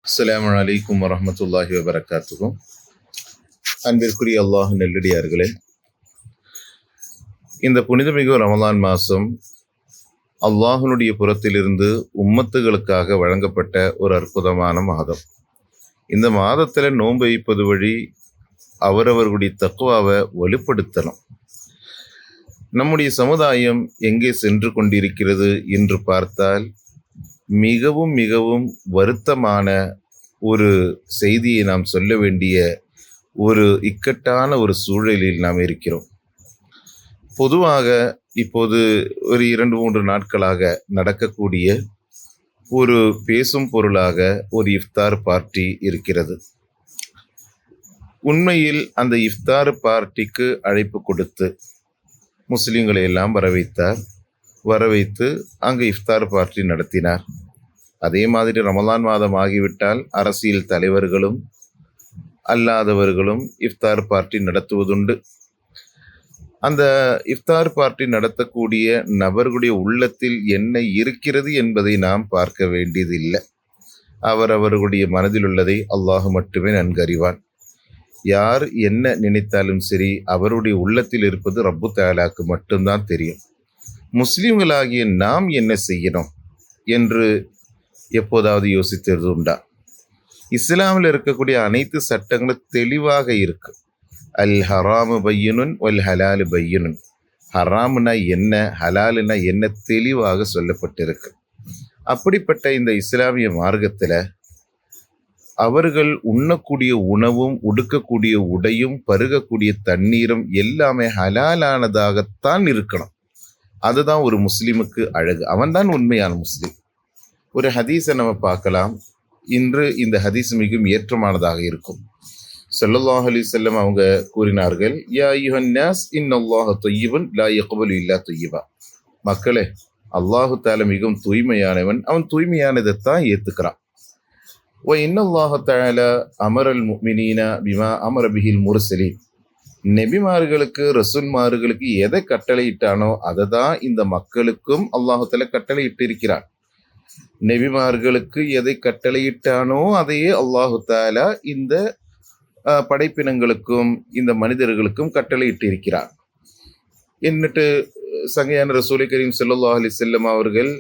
அஸ்ஸலாமு அலைக்கும் வரஹ்மத்துல்லாஹி வபரகாத்துஹு. அன்பிற்குரிய அல்லாஹ் நல்லடியார்களே, இந்த புனிதமிகு ரமலான் மாதம் அல்லாஹ்வுடைய புறத்திலிருந்து உம்மத்துகளுக்காக வழங்கப்பட்ட ஒரு அற்புதமான மாதம். இந்த மாதத்தில் நோன்பு வைப்பது வழி அவரவர்களுடைய தக்வாவை வலுப்படுத்தணும். நம்முடைய சமுதாயம் எங்கே சென்று கொண்டிருக்கிறது என்று பார்த்தால் மிகவும் மிகவும் வருத்தமான ஒரு செய்தியை நாம் சொல்ல வேண்டிய ஒரு இக்கட்டான ஒரு சூழலில் நாம் இருக்கிறோம். பொதுவாக இப்போது ஒரு 2-3 நாட்களாக நடக்கக்கூடிய ஒரு பேசும் பொருளாக ஒரு இஃப்தார் பார்ட்டி இருக்கிறது. உண்மையில் அந்த இஃப்தார் பார்ட்டிக்கு அழைப்பு கொடுத்து முஸ்லிம்களை எல்லாம் வரவைத்து அங்கு இஃப்தார் பார்ட்டி நடத்தினார். அதே மாதிரி ரமலான் மாதம் ஆகிவிட்டால் அரசியல் தலைவர்களும் அல்லாதவர்களும் இஃப்தார் பார்ட்டி நடத்துவதுண்டு. அந்த இஃப்தார் பார்ட்டி நடத்தக்கூடிய நபர்களுடைய உள்ளத்தில் என்ன இருக்கிறது என்பதை நாம் பார்க்க வேண்டியதில்லை. அவரவர்களுடைய மனதில் உள்ளதை அல்லாஹ் மட்டுமே நன்கறிவான். யார் என்ன நினைத்தாலும் சரி, அவருடைய உள்ளத்தில் இருப்பது ரப்பு தஆலாக்கு மட்டும்தான் தெரியும். முஸ்லிம்களாகிய நாம் என்ன செய்யணும் என்று எப்போதாவது யோசித்தது உண்டா? இஸ்லாமில் இருக்கக்கூடிய அனைத்து சட்டங்களும் தெளிவாக இருக்கு. அல் ஹராமு பையனுன் வல் ஹலாலு பையனுன். ஹராமுனா என்ன, ஹலாலுனா என்ன தெளிவாக சொல்லப்பட்டிருக்கு. அப்படிப்பட்ட இந்த இஸ்லாமிய மார்க்கத்தில் அவர்கள் உண்ணக்கூடிய உணவும் உடுக்கக்கூடிய உடையும் பருகக்கூடிய தண்ணீரும் எல்லாமே ஹலாலானதாகத்தான் இருக்கணும். அதுதான் ஒரு முஸ்லிமுக்கு அழகு. அவன்தான் உண்மையான முஸ்லிம். ஒரு ஹதீஸை நம்ம பார்க்கலாம். இன்று இந்த ஹதீஸ் மிகவும் ஏற்றமானதாக இருக்கும். ஸல்லல்லாஹு அலைஹி வஸல்லம் அவங்க கூறினார்கள், யா அய்யுஹன் நாஸ் இன்னல்லாஹ தய்யிபுன் லா யக்பலு இல்லா தய்யிபா. மக்களே, அல்லாஹு தஆலா மிகவும் தூய்மையானவன், அவன் தூய்மையானதைத்தான் ஏற்றுக்கிறான். வ இன்னல்லாஹ தஆலா அமரல் முஃமினீன பிமா அமர பிஹில் முர்ஸலீன். நபிமார்களுக்கு ரசூல்மார்களுக்கு எதை கட்டளையிட்டானோ அதை தான் இந்த மக்களுக்கும் அல்லாஹு தஆலா கட்டளையிட்டு இருக்கிறான். நபிமார்களுக்கு எதை கட்டளையிட்டானோ அதையே அல்லாஹு தஆலா இந்த படைப்பினங்களுக்கும் இந்த மனிதர்களுக்கும் கட்டளையிட்டு இருக்கிறார். என்னட்டு சங்கையான ரசூலை கரீம் ஸல்லல்லாஹு அலைஹி வஸல்லம் அவர்கள்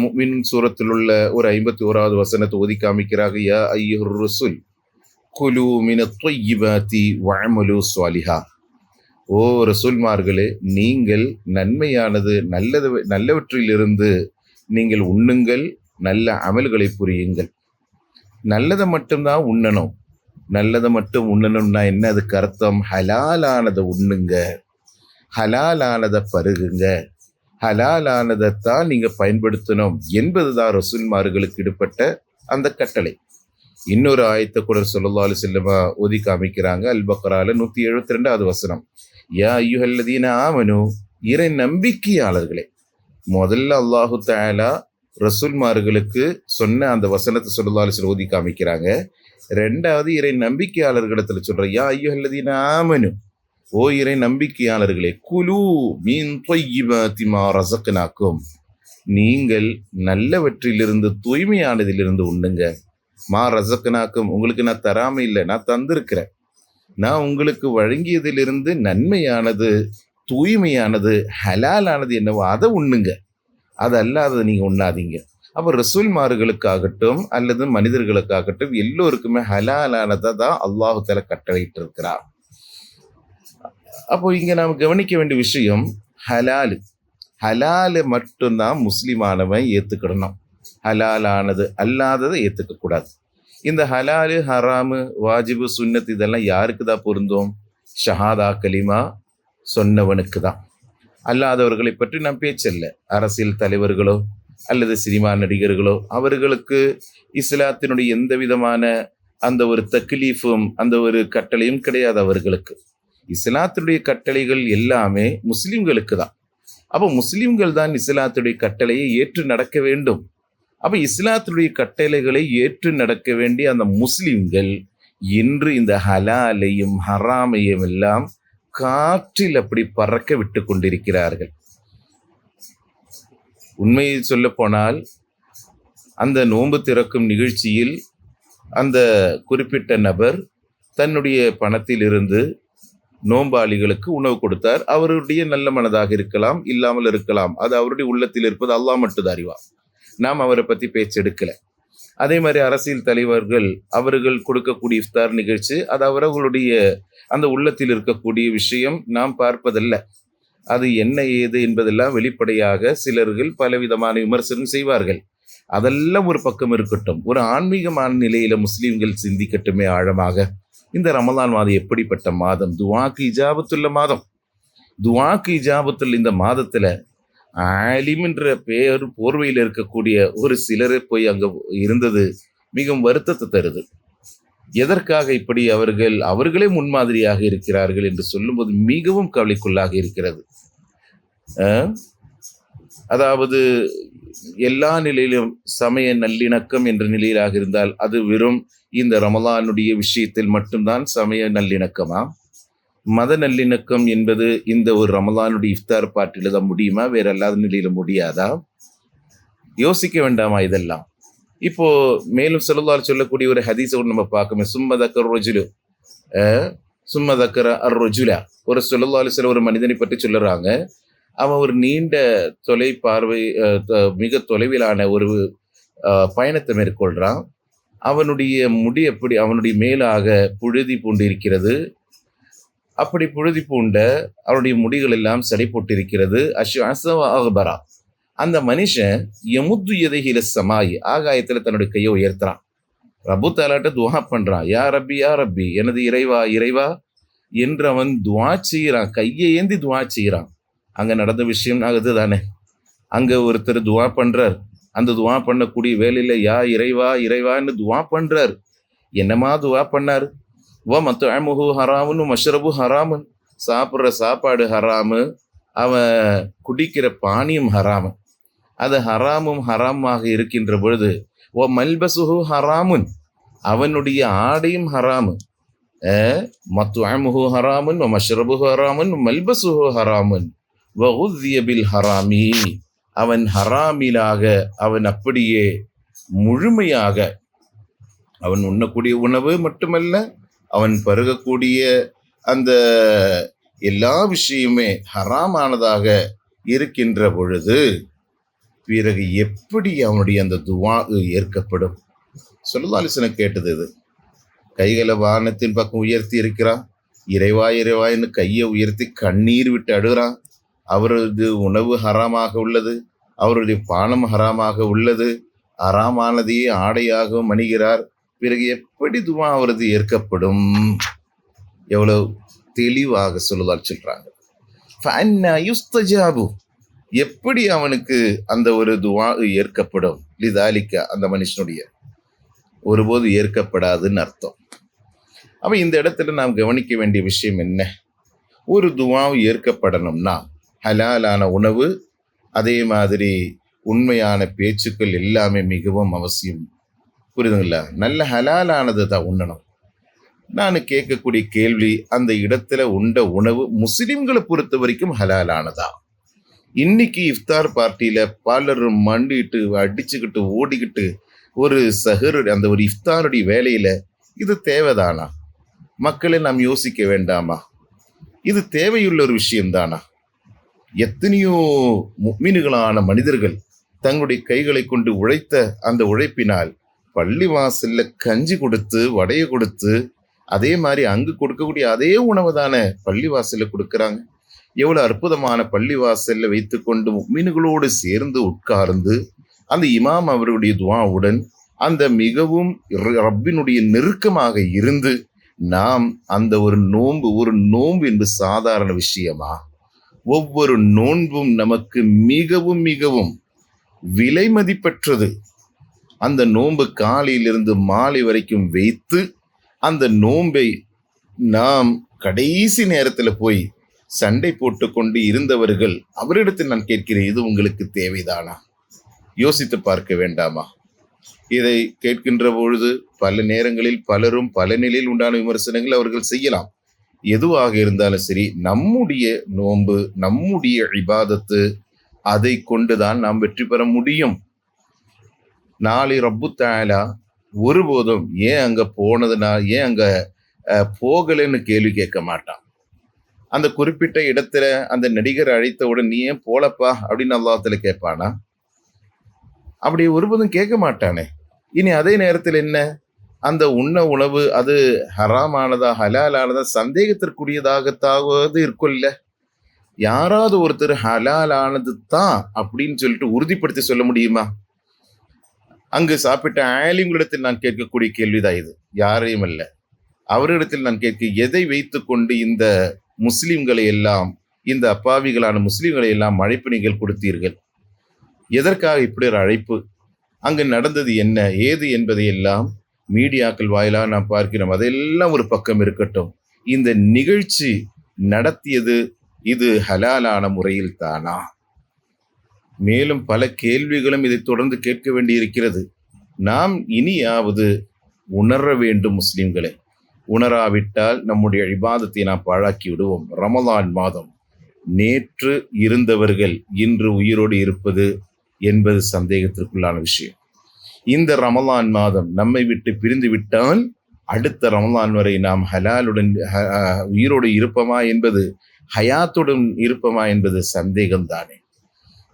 முஃமின் சூரத்தில் உள்ள ஒரு 51வது வசனத்தை ஓதி காமிக்கிறாங்க. யா அய்யுஹர் ரசூல் குலு மினத் த்வய்யிபாத்தி வஅமலு ஸாலிஹா. ஓ ரசூல்மார்களே, நீங்கள் நன்மையானது நல்லவற்றிலிருந்து நீங்கள் உண்ணுங்கள், நல்ல அமல்களை புரியுங்கள். நல்லதை மட்டும்தான் உண்ணணும். நல்லதை மட்டும் உண்ணணும்னா என்ன அதுக்கு அர்த்தம்? ஹலாலானதை உண்ணுங்க, ஹலாலானதை பருகுங்க, ஹலாலானதைத்தான் நீங்கள் பயன்படுத்தணும் என்பதுதான் ரசூல்மார்களுக்கு இடுபட்ட அந்த கட்டளை. இன்னொரு ஆயத்தை கூட ஸல்லல்லாஹு அலைஹி வஸல்லம் ஓதி காமிக்கிறாங்க. அல் பக்ரால 172வது வசனம். யா அய்யுஹல்லதீன ஆமனு, இறை நம்பிக்கையாளர்களே. முதல்ல அல்லாஹு தஆலா ரசூல்மார்களுக்கு சொன்ன அந்த வசனத்தை ஸல்லல்லாஹு அலைஹி வஸல்லம் ஓதி காமிக்கிறாங்க. ரெண்டாவது இறை நம்பிக்கையாளர்களிடத்தில் சொல்ற, யா அய்யுஹல்லதீன ஆமனு, ஓ இறை நம்பிக்கையாளர்களே, குலு மின் த்வய்யிபாத்தி மா ரஸக்னாக்கும், நீங்கள் நல்லவற்றிலிருந்து தூய்மையானதிலிருந்து உண்ணுங்க. மா ரஸக்னாக்கும், உங்களுக்கு நான் தராம இல்லை, நான் தந்திருக்கிறேன். நான் உங்களுக்கு வழங்கியதிலிருந்து நன்மையானது, தூய்மையானது, ஹலாலானது என்னவோ அதை உண்ணுங்க. அது அல்லாததை நீங்கள் உண்ணாதீங்க. அப்போ ரசூல்மார்களுக்காகட்டும் அல்லது மனிதர்களுக்காகட்டும் எல்லோருக்குமே ஹலாலானதை தான் அல்லாஹு தஆலா கட்டளையிட்டு இருக்கிறார். அப்போ இங்கே நாம் கவனிக்க வேண்டிய விஷயம் ஹலாலு மட்டும்தான் முஸ்லிமானவன் ஏற்றுக்கிடணும். ஹலாலானது அல்லாததை ஏற்றுக்க கூடாது. இந்த ஹலாலு ஹராமு வாஜிபு சுன்னத் இதெல்லாம் யாருக்கு தான் பொருந்தும்? ஷஹாதா கலிமா சொன்னவனுக்கு தான். அல்லாதவர்களை பற்றி நாம் பேச்சல்ல. அரசியல் தலைவர்களோ அல்லது சினிமா நடிகர்களோ அவர்களுக்கு இஸ்லாத்தினுடைய எந்த விதமான அந்த ஒரு தக்லீஃபும் அந்த ஒரு கட்டளையும் கிடையாது. அவர்களுக்கு இஸ்லாத்துடைய கட்டளைகள் எல்லாமே முஸ்லிம்களுக்கு தான். அப்போ முஸ்லிம்கள் தான் இஸ்லாத்துடைய கட்டளையை ஏற்று நடக்க வேண்டும். அப்போ இஸ்லாத்துடைய கட்டளைகளை ஏற்று நடக்க வேண்டிய அந்த முஸ்லிம்கள் இன்று இந்த ஹலாலையும் ஹராமையும் எல்லாம் காற்றில் அப்படி பறக்க விட்டு கொண்டிருக்கிறார்கள். உண்மையை சொல்ல போனால் அந்த நோன்பு திறக்கும் நிகழ்ச்சியில் அந்த குறிப்பிட்ட நபர் தன்னுடைய பணத்திலிருந்து நோம்பாளிகளுக்கு உணவு கொடுத்தார். அவருடைய நல்ல மனதாக இருக்கலாம், இல்லாமல் இருக்கலாம். அது அவருடைய உள்ளத்தில் இருப்பது அல்லாஹ் மட்டும்தான் அறிவார். நாம் அவரை பற்றி பேச்செடுக்கல. அதே மாதிரி அரசியல் தலைவர்கள் அவர்கள் கொடுக்கக்கூடிய இஃப்தார் நிகழ்ச்சி அது அவர்களுடைய அந்த உள்ளத்தில் இருக்கக்கூடிய விஷயம் நாம் பார்ப்பதல்ல. அது என்ன ஏது என்பதெல்லாம் வெளிப்படையாக சிலர்கள் பலவிதமான விமர்சனம் செய்வார்கள். அதெல்லாம் ஒரு பக்கம் இருக்கட்டும். ஒரு ஆன்மீகமான நிலையில முஸ்லிம்கள் சிந்திக்கட்டுமே ஆழமாக. இந்த ரமலான் மாதம் எப்படிப்பட்ட மாதம்? துஆக்கு இஜாபத்துள்ள மாதம். துஆக்கு இஜாபத்துள்ள இந்த மாதத்துல ஆலிம் என்ற பெயர் போர்வையில் இருக்கக்கூடிய ஒரு சிலரை போய் அங்க இருந்தது மிகவும் வருத்தத்தை தருது. எதற்காக இப்படி அவர்களே முன்மாதிரியாக இருக்கிறார்கள் என்று சொல்லும்போது மிகவும் கவலைக்குள்ளாக இருக்கிறது. அதாவது எல்லா நிலையிலும் சமய நல்லிணக்கம் என்ற நிலையிலாக இருந்தால் அது வெறும் இந்த ரமலானுடைய விஷயத்தில் மட்டும்தான் சமய நல்லிணக்கமா? மத நல்லிணக்கம் என்பது இந்த ஒரு ரமலானுடைய இஃப்தார் பார்ட்டில தான் முடியுமா? வேற எல்லாத நிலையில முடியாதா? யோசிக்க வேண்டாமா இதெல்லாம்? இப்போ மேலும் ஸல்லல்லாஹு சொல்லக்கூடிய ஒரு ஹதீஸை நம்ம பார்க்கணும். சும்மதக்கர அர் ரொஜுலா. ஒரு ஸல்லல்லாஹு அலைஹி வஸல்லம் ஒரு மனிதனை பற்றி சொல்லுறாங்க. அவன் ஒரு நீண்ட மிக தொலைவிலான ஒரு பயணத்தை மேற்கொள்றான். அவனுடைய முடி எப்படி அவனுடைய மேலாக புழுதி பூண்டு இருக்கிறது. அப்படி புழுதி பூண்ட அவனுடைய முடிகள் எல்லாம் சடை போட்டிருக்கிறது. அஷ்அஸவ அந்த மனுஷன் யமுத்து யதைஹி சமாய், ஆகாயத்துல தன்னுடைய கையை உயர்த்துறான். ரப்பு தாலாட்ட துவா பண்றான். யா ரப்பி யா ரப்பி, எனது இறைவா இறைவா என்று அவன் துவா செய்யறான். கையை ஏந்தி துவா செய்யறான். அங்க நடந்த விஷயம் அதுதானே. அங்க ஒருத்தர் துவா பண்றார். அந்த துவா பண்ணக்கூடிய வேலையில யா இறைவா இறைவான்னு துவா பண்றார். என்னமா துவா பண்ணார்? மத்அமுஹு ஹராமுன் மஷ்ரபு ஹராமுன், சாப்பிட்ற சாப்பாடு ஹராமு, அவன் குடிக்கிற பானியம் ஹராமு. அது ஹராமும் ஹராமாக இருக்கின்ற பொழுது மல்பசுஹு ஹராமுன், அவனுடைய ஆடையும் ஹராமு. மத்அமுஹு ஹராமுன் மஷ்ரபுஹு ஹராமுன் மல்பசுஹு ஹராமுன் வகுதிய பில் ஹராமி, அவன் ஹராமிலாக அவன் அப்படியே முழுமையாக அவன் உண்ணக்கூடிய உணவு மட்டுமல்ல, அவன் பருகக்கூடிய அந்த எல்லா விஷயமே ஹராமானதாக இருக்கின்ற பொழுது பிறகு எப்படி அவனுடைய அந்த துவா ஏற்கப்படும்? ஸல்லல்லாஹு அலைஹி வஸல்லம் கேட்டது இது. கைகளை வானத்தின் பக்கம் உயர்த்தி இருக்கிறான். இறைவா இறைவாயின்னு கையை உயர்த்தி கண்ணீர் விட்டு அழுகிறான். அவரது உணவு ஹராமாக உள்ளது, அவருடைய பானம் ஹராமாக உள்ளது, ஹராமானதையே ஆடையாக மணிகிறார். பிறகு எப்படி துவா அவரது ஏற்கப்படும்? எவ்வளவு தெளிவாக சொல்றாங்க. எப்படி அவனுக்கு அந்த ஒரு துவா ஏற்கப்படும்? லிதாலிக்க, அந்த மனுஷனுடைய ஒருபோது ஏற்கப்படாதுன்னு அர்த்தம். அப்ப இந்த இடத்துல நாம் கவனிக்க வேண்டிய விஷயம் என்ன? ஒரு துவாவும் ஏற்கப்படணும்னா ஹலாலான உணவு, அதே மாதிரி உண்மையான பேச்சுக்கள் எல்லாமே மிகவும் அவசியம். புரியுதுங்களா? நல்ல ஹலாலானது தான் உண்ணணும். நான் கேட்கக்கூடிய கேள்வி, அந்த இடத்துல உண்ட உணவு முஸ்லிம்களை பொறுத்த வரைக்கும் ஹலாலானதா? இன்னைக்கு இஃப்தார் பார்ட்டியில பலரும் மண்டிட்டு அடிச்சுக்கிட்டு ஓடிக்கிட்டு ஒரு அந்த ஒரு இஃப்தாருடைய வேலையில இது தேவைதானா? மக்களை நாம் யோசிக்க வேண்டாமா? இது தேவையுள்ள ஒரு விஷயம்தானா? எத்தனையோ முஃமின்களான மனிதர்கள் தங்களுடைய கைகளை கொண்டு உழைத்த அந்த உழைப்பினால் பள்ளிவாசல்ல கஞ்சி கொடுத்து வடையை கொடுத்து, அதே மாதிரி அங்கு கொடுக்கக்கூடிய அதே உணவு தானே பள்ளிவாசல்ல கொடுக்குறாங்க. எவ்வளவு அற்புதமான பள்ளிவாசல்ல வைத்துக்கொண்டு முஃமின்களோடு சேர்ந்து உட்கார்ந்து அந்த இமாம் அவருடைய துஆவுடன் அந்த மிகவும் ரப்பினுடைய நெருக்கமாக இருந்து நாம் அந்த ஒரு நோன்பு என்பது சாதாரண விஷயமா? ஒவ்வொரு நோன்பும் நமக்கு மிகவும் மிகவும் விலை மதிப்பற்றது. அந்த நோன்பு காலையிலிருந்து மாலை வரைக்கும் வைத்து அந்த நோன்பை நாம் கடைசி நேரத்தில் போய் சண்டை போட்டு கொண்டு இருந்தவர்கள், அவரிடத்தில் நான் கேட்கிறேன், இது உங்களுக்கு தேவைதானா? யோசித்து பார்க்க வேண்டாமா? இதை கேட்கின்ற பொழுது பல நேரங்களில் பலரும் பல நிலையில் உண்டான விமர்சனங்கள் அவர்கள் செய்யலாம். எதுவாக இருந்தாலும் சரி, நம்முடைய நோன்பு, நம்முடைய இபாதத்து, அதை கொண்டுதான் நாம் வெற்றி பெற முடியும். நாளை ரப்பு தஆலா ஒருபோதும் ஏன் அங்க போனதுனா ஏன் அங்க போகலைன்னு கேள்வி கேட்க மாட்டான். அந்த குறிப்பிட்ட இடத்துல அந்த நடிகர் அழைத்தவுடன் நீ ஏன் போலப்பா அப்படின்னு அல்லாஹ்வுத்தாலா கேட்பானா? அப்படி ஒருபோதும் கேட்க மாட்டானே. இனி அதே நேரத்தில் என்ன, அந்த உண்ண உணவு அது ஹராமானதா ஹலாலானதா சந்தேகத்திற்குரியதாகத்தாவது இருக்கும்ல. யாராவது ஒருத்தர் ஹலாலானது தான் அப்படின்னு சொல்லிட்டு உறுதிப்படுத்தி சொல்ல முடியுமா? அங்கு சாப்பிட்ட ஆலிம்களிடத்தில் நான் கேட்கக்கூடிய கேள்விதான் இது. யாரையும் அல்ல, அவரிடத்தில் நான் கேட்க, எதை வைத்துக்கொண்டு இந்த முஸ்லிம்களை எல்லாம், இந்த அப்பாவிகளான முஸ்லிம்களை எல்லாம் அழைப்பு நீங்கள் கொடுத்தீர்கள்? எதற்காக இப்படி ஒரு அழைப்பு? அங்கு நடந்தது என்ன ஏது என்பதை எல்லாம் மீடியாக்கள் வாயிலாக நாம் பார்க்கிறோம். அதெல்லாம் ஒரு பக்கம் இருக்கட்டும். இந்த நிகழ்ச்சி நடத்தியது இது ஹலாலான முறையில் தானா? மேலும் பல கேள்விகளும் இதை தொடர்ந்து கேட்க வேண்டியிருக்கிறது. நாம் இனியாவது உணர வேண்டும் முஸ்லிம்களை. உணராவிட்டால் நம்முடைய இபாதத்தை நாம் பாழாக்கி விடுவோம். ரமலான் மாதம், நேற்று இருந்தவர்கள் இன்று உயிரோடு இருப்பது என்பது சந்தேகத்திற்குள்ளான விஷயம். இந்த ரமலான் மாதம் நம்மை விட்டு பிரிந்து விட்டால் அடுத்த ரமலான் வரை நாம் ஹலாலுடன் உயிரோடு இருப்போமா என்பது, ஹயாத்துடன் இருப்போமா என்பது சந்தேகம்தானே.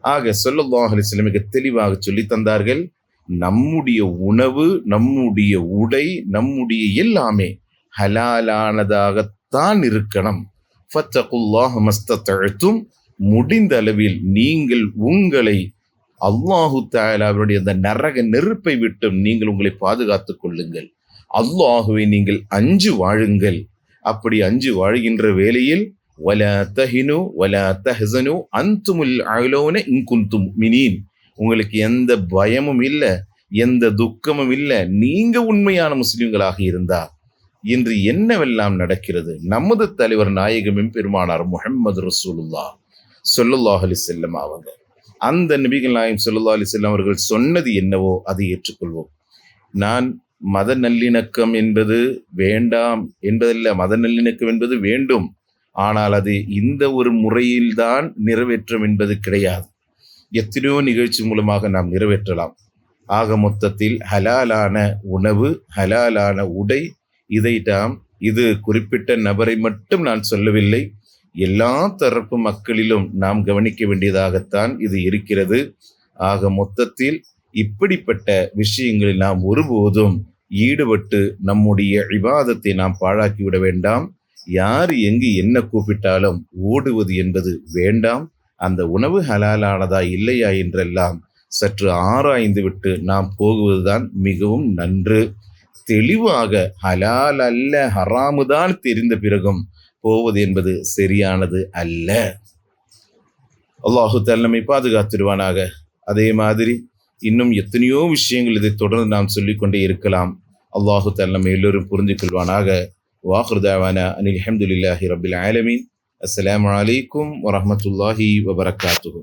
ஆக ஸல்லல்லாஹு அலைஹி வஸல்லம் மிக தெளிவாக சொல்லி தந்தார்கள், நம்முடைய உணவு, நம்முடைய உடை, நம்முடைய எல்லாமே ஹலாலானதாகத்தான் இருக்கணும். ஃபத்தகுல்லாஹ மஸ்ததஅதும், முடிந்த அளவில் நீங்கள் உங்களை அல்லாஹு தஆலாவுடைய அந்த நரக நெருப்பை விட்டு நீங்கள் உங்களை பாதுகாத்துக் கொள்ளுங்கள். அல்லாஹுவை நீங்கள் அஞ்சு வாழுங்கள். அப்படி அஞ்சு வாழ்கின்ற வேளையில் வலா தஹினு வலா தஹ்ஸனு அன்துமுல் அலௌன இன் குன்தும் முஃமினீன், உங்களுக்கு எந்த பயமும் இல்லை, எந்த துக்கமும் இல்லை, நீங்க உண்மையான முஸ்லிம்களாக இருந்தால். இன்று என்னவெல்லாம் நடக்கிறது? நமது தலைவர் நாயகமும் பெருமானார் முஹம்மது ரசூலுல்லாஹ் ஸல்லல்லாஹு அலைஹி வஸல்லம் அவங்க, அந்த நபிகள் நாயகம் ஸல்லல்லாஹு அலைஹி வஸல்லம் அவர்கள் சொன்னது என்னவோ அதை ஏற்றுக்கொள்வோம். நான் மத நல்லிணக்கம் என்பது வேண்டாம் என்பதல்ல, மத நல்லிணக்கம் என்பது வேண்டும். ஆனால் அது இந்த ஒரு முறையில்தான் நிறைவேற்றும் என்பது கிடையாது. எத்தனையோ நிகழ்ச்சி மூலமாக நாம் நிறைவேற்றலாம். ஆக மொத்தத்தில் ஹலாலான உணவு, ஹலாலான உடை, இதை இது குறிப்பிட்ட நபரை மட்டும் நான் சொல்லவில்லை, எல்லா தரப்பு மக்களிலும் நாம் கவனிக்க வேண்டியதாகத்தான் இது இருக்கிறது. ஆக மொத்தத்தில் இப்படிப்பட்ட விஷயங்களில் நாம் ஒருபோதும் ஈடுபட்டு நம்முடைய இபாதத்தை நாம் பாழாக்கிவிட வேண்டாம். யார் எங்கு என்ன கூப்பிட்டாலும் ஓடுவது என்பது வேண்டாம். அந்த உணவு ஹலாலானதா இல்லையா என்றெல்லாம் சற்று ஆராய்ந்து விட்டு நாம் போகுவதுதான் மிகவும் நன்று. தெளிவாக ஹலால் அல்ல ஹராமுதான் தெரிந்த பிறகும் போவது என்பது சரியானது அல்ல. அல்லாஹு தஆலா நம்மை பாதுகாத்திடுவானாக. அதே மாதிரி இன்னும் எத்தனையோ விஷயங்கள் இதை தொடர்ந்து நாம் சொல்லிக்கொண்டே இருக்கலாம். அல்லாஹு தஆலா நம்ம எல்லோரும் புரிந்து கொள்வானாக. வாஹிரு தஅவானா அனில் ஹம்துலில்லாஹி ரப்பில் ஆலமீன். அஸ்ஸலாமு அலைக்கும் வரஹ்மத்துல்லாஹி வபரகாத்துஹு.